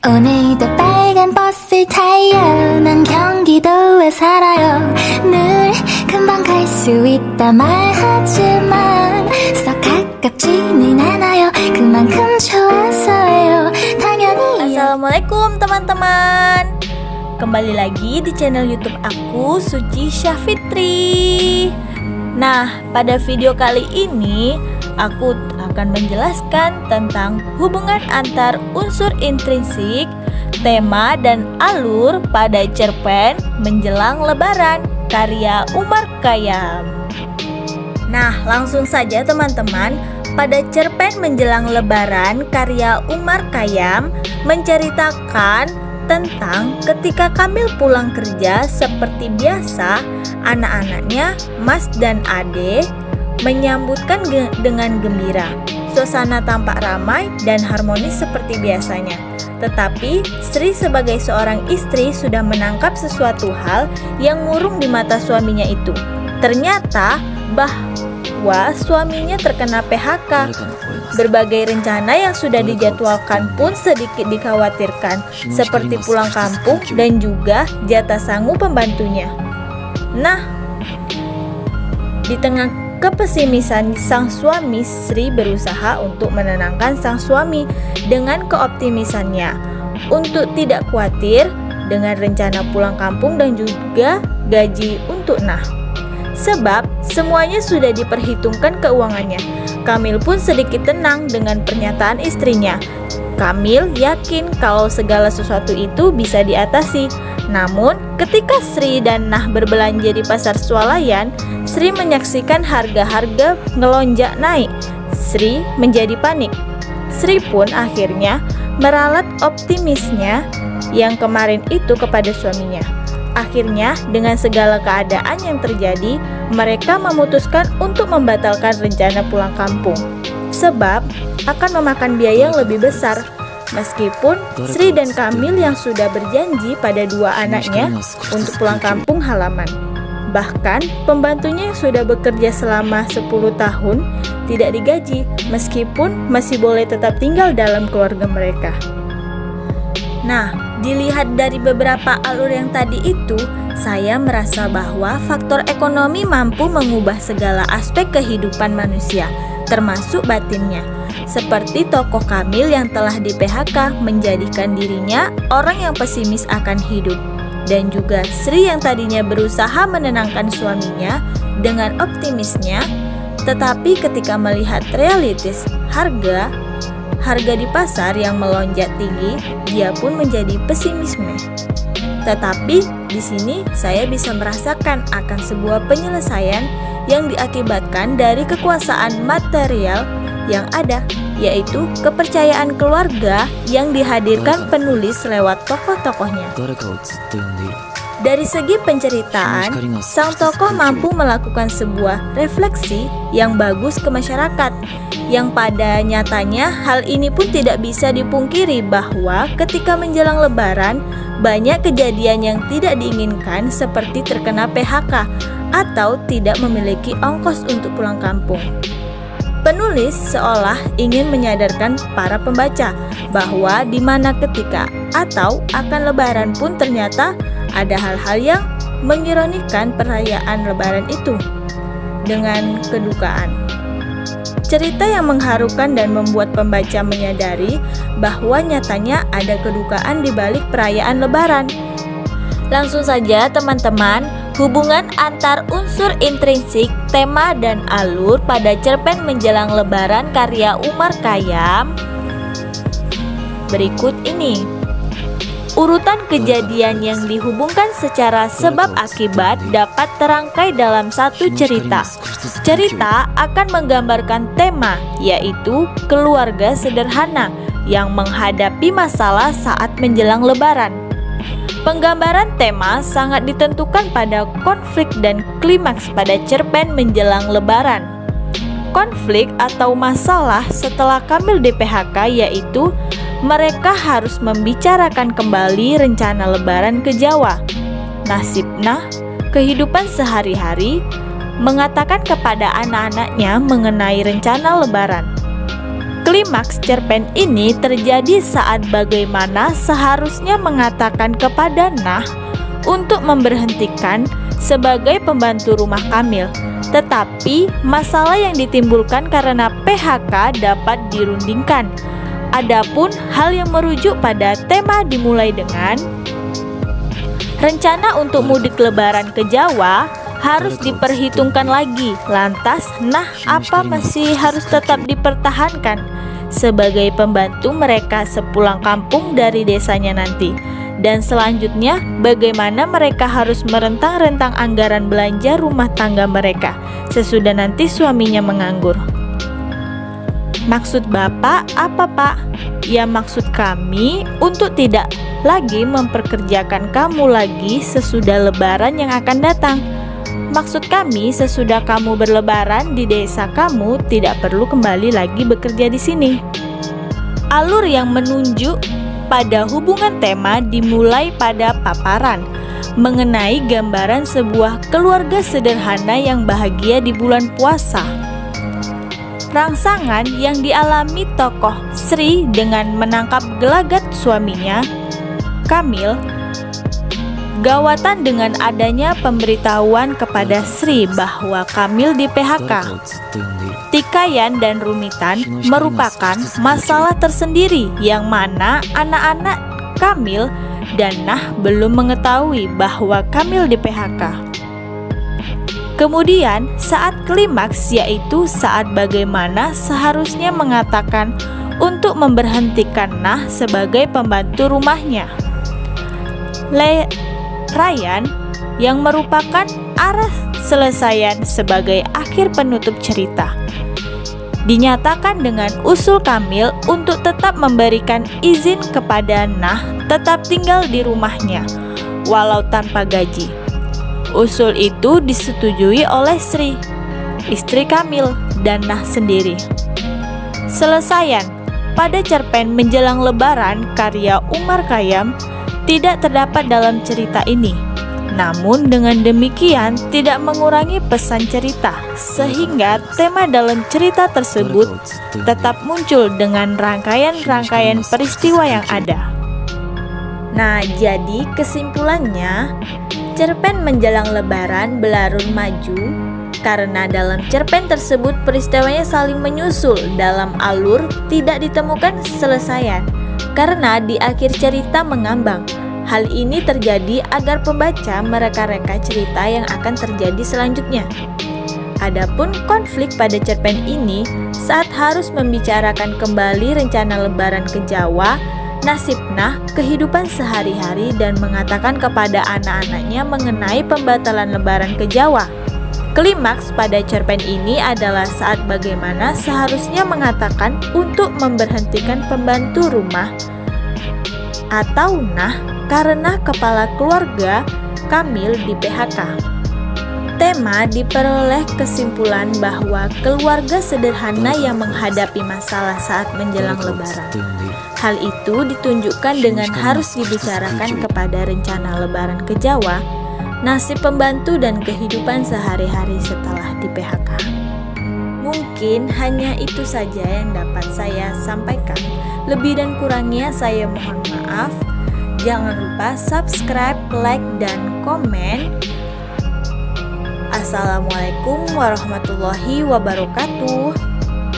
오늘도 빨간 버스를 타요. 난 경기도에 살아요. 늘 금방 갈 수 있다 말하지만 썩 가깝지는 않아요. 그만큼 좋아서요. 당연히. Assalamualaikum teman-teman. Kembali lagi di channel YouTube aku, Suci Syafitri. Nah, pada video kali ini aku akan menjelaskan tentang hubungan antar unsur intrinsik, tema dan alur pada cerpen Menjelang Lebaran karya Umar Khayyam. Nah, langsung saja teman-teman. Pada cerpen Menjelang Lebaran karya Umar Khayyam menceritakan tentang ketika Kamil pulang kerja seperti biasa, anak-anaknya Mas dan Ade menyambutkan dengan gembira. Suasana tampak ramai dan harmonis seperti biasanya. Tetapi Sri sebagai seorang istri sudah menangkap sesuatu hal yang ngurung di mata suaminya itu. Ternyata bahwa suaminya terkena PHK. Berbagai rencana yang sudah dijadwalkan pun sedikit dikhawatirkan, seperti pulang kampung dan juga jatah sangu pembantunya. Nah, di tengah kepesimisan sang suami, Sri berusaha untuk menenangkan sang suami dengan keoptimisannya untuk tidak khawatir dengan rencana pulang kampung dan juga gaji untuk Nah. Sebab semuanya sudah diperhitungkan keuangannya. Kamil pun sedikit tenang dengan pernyataan istrinya. Kamil yakin kalau segala sesuatu itu bisa diatasi. Namun, ketika Sri dan Nah berbelanja di pasar swalayan, Sri menyaksikan harga-harga ngelonjak naik. Sri menjadi panik. Sri pun akhirnya meralat optimisnya yang kemarin itu kepada suaminya. Akhirnya, dengan segala keadaan yang terjadi, mereka memutuskan untuk membatalkan rencana pulang kampung. Sebab akan memakan biaya yang lebih besar. Meskipun Sri dan Kamil yang sudah berjanji pada dua anaknya untuk pulang kampung halaman. Bahkan pembantunya yang sudah bekerja selama 10 tahun tidak digaji, meskipun masih boleh tetap tinggal dalam keluarga mereka. Nah, dilihat dari beberapa alur yang tadi itu, saya merasa bahwa faktor ekonomi mampu mengubah segala aspek kehidupan manusia, termasuk batinnya. Seperti tokoh Kamil yang telah di PHK menjadikan dirinya orang yang pesimis akan hidup. Dan juga Sri yang tadinya berusaha menenangkan suaminya dengan optimisnya, tetapi ketika melihat realitis harga di pasar yang melonjak tinggi, dia pun menjadi pesimisme. Tetapi di sini saya bisa merasakan akan sebuah penyelesaian yang diakibatkan dari kekuasaan material yang ada, yaitu kepercayaan keluarga yang dihadirkan penulis lewat tokoh-tokohnya. Dari segi penceritaan, sang tokoh mampu melakukan sebuah refleksi yang bagus ke masyarakat, yang pada nyatanya hal ini pun tidak bisa dipungkiri bahwa ketika menjelang Lebaran, banyak kejadian yang tidak diinginkan seperti terkena PHK atau tidak memiliki ongkos untuk pulang kampung. Penulis seolah ingin menyadarkan para pembaca bahwa di mana ketika atau akan Lebaran pun ternyata ada hal-hal yang mengironikan perayaan Lebaran itu dengan kedukaan. Cerita yang mengharukan dan membuat pembaca menyadari bahwa nyatanya ada kedukaan di balik perayaan Lebaran. Langsung saja teman-teman, hubungan antar unsur intrinsik, tema dan alur pada cerpen Menjelang Lebaran karya Umar Khayyam berikut ini. Urutan kejadian yang dihubungkan secara sebab akibat dapat terangkai dalam satu cerita. Cerita akan menggambarkan tema, yaitu keluarga sederhana yang menghadapi masalah saat menjelang Lebaran. Penggambaran tema sangat ditentukan pada konflik dan klimaks pada cerpen Menjelang Lebaran. Konflik atau masalah setelah Kamil di PHK yaitu mereka harus membicarakan kembali rencana Lebaran ke Jawa. Nasib Nah, kehidupan sehari-hari, mengatakan kepada anak-anaknya mengenai rencana Lebaran. Klimaks cerpen ini terjadi saat bagaimana seharusnya mengatakan kepada Nah untuk memberhentikan sebagai pembantu rumah Kamil. Tetapi masalah yang ditimbulkan karena PHK dapat dirundingkan. Adapun hal yang merujuk pada tema dimulai dengan rencana untuk mudik lebaran ke Jawa harus diperhitungkan lagi. Lantas, Nah apa masih harus tetap dipertahankan sebagai pembantu mereka sepulang kampung dari desanya nanti? Dan selanjutnya, bagaimana mereka harus merentang-rentang anggaran belanja rumah tangga mereka sesudah nanti suaminya menganggur. Maksud Bapak apa, Pak? Ya, maksud kami untuk tidak lagi memperkerjakan kamu lagi sesudah lebaran yang akan datang. Maksud kami sesudah kamu berlebaran di desa kamu tidak perlu kembali lagi bekerja di sini. Alur yang menunjuk pada hubungan tema dimulai pada paparan mengenai gambaran sebuah keluarga sederhana yang bahagia di bulan puasa. Rangsangan yang dialami tokoh Sri dengan menangkap gelagat suaminya, Kamil, gawatan dengan adanya pemberitahuan kepada Sri bahwa Kamil di PHK. Tikayan dan rumitan merupakan masalah tersendiri yang mana anak-anak Kamil dan Nah belum mengetahui bahwa Kamil di PHK. Kemudian saat klimaks, yaitu saat bagaimana seharusnya mengatakan untuk memberhentikan Nah sebagai pembantu rumahnya. Rayan yang merupakan arah selesaian sebagai akhir penutup cerita dinyatakan dengan usul Kamil untuk tetap memberikan izin kepada Nah tetap tinggal di rumahnya walau tanpa gaji. Usul itu disetujui oleh Sri, istri Kamil, dan Nah sendiri. Selesaian pada cerpen Menjelang Lebaran karya Umar Khayyam tidak terdapat dalam cerita ini. Namun dengan demikian tidak mengurangi pesan cerita, sehingga tema dalam cerita tersebut tetap muncul dengan rangkaian-rangkaian peristiwa yang ada. Nah, jadi kesimpulannya, cerpen Menjelang Lebaran berlarut maju karena dalam cerpen tersebut peristiwanya saling menyusul dalam alur tidak ditemukan selesaian, karena di akhir cerita mengambang. Hal ini terjadi agar pembaca mereka-reka cerita yang akan terjadi selanjutnya. Adapun konflik pada cerpen ini saat harus membicarakan kembali rencana lebaran ke Jawa, nasib Nah, kehidupan sehari-hari dan mengatakan kepada anak-anaknya mengenai pembatalan lebaran ke Jawa. Klimaks pada cerpen ini adalah saat bagaimana seharusnya mengatakan untuk memberhentikan pembantu rumah atau Nah karena kepala keluarga Kamil di PHK. Tema diperoleh kesimpulan bahwa keluarga sederhana yang menghadapi masalah saat menjelang lebaran. Hal itu ditunjukkan dengan harus dibicarakan kepada rencana lebaran ke Jawa, nasib pembantu dan kehidupan sehari-hari setelah di PHK. Mungkin hanya itu saja yang dapat saya sampaikan. Lebih dan kurangnya saya mohon maaf. Jangan lupa subscribe, like, dan komen. Assalamualaikum warahmatullahi wabarakatuh.